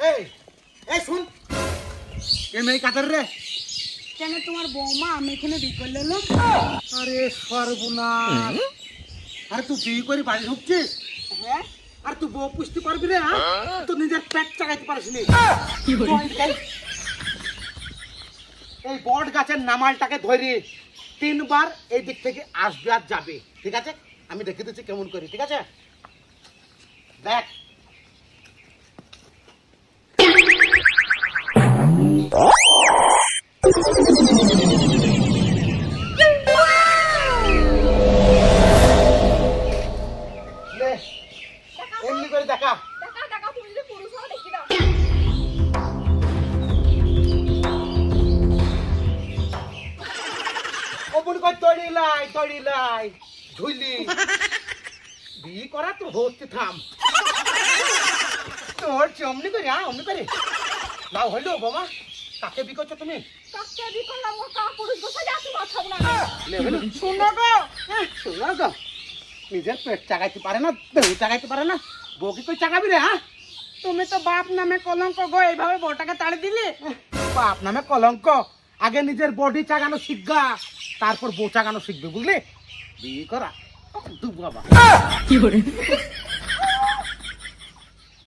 এই এই শুন এ মেয়ে কাদের রে কেন তোমার বৌমা আমি এখানে বিয়ে করলে না? আরে সর্বনাশ আরে তুই বিয়ে করে বাড়ি ঢুকছিস হ্যাঁ আর তুই বউ পুষতে পারবি রে তো নিজের পেট চালাইতে পারিস নি এই বট গাছের নামালটাকে ধরে 3 বার এই দিক থেকে আসবে আর যাবে ঠিক আছে আমি দেখে দিচ্ছি কেমন করি ঠিক আছে দেখ এমনি করে দেখা ওপর কই তড়ি লাই ঝুলি বিয়ে করা তো হচ্ছে থাম তোর অমনি করে অমনি করে না হইলো বাবা কাকে বিয়ে করছো তুমি শোনো গো শোনা গো নিজের পেট চাগাইতে পারে না দেহ চাগাইতে পারে না বউ কি কই চাগাবি রে হ্যাঁ তুমি তো বাপ নামে কলঙ্ক গো এইভাবে বউটাকে তাড়ি দিলে বাপ নামে কলঙ্ক আগে নিজের বডি চাগানো শিখগা তারপর বউ চাগানো শিখবে বুঝলি বিয়ে করা বাবা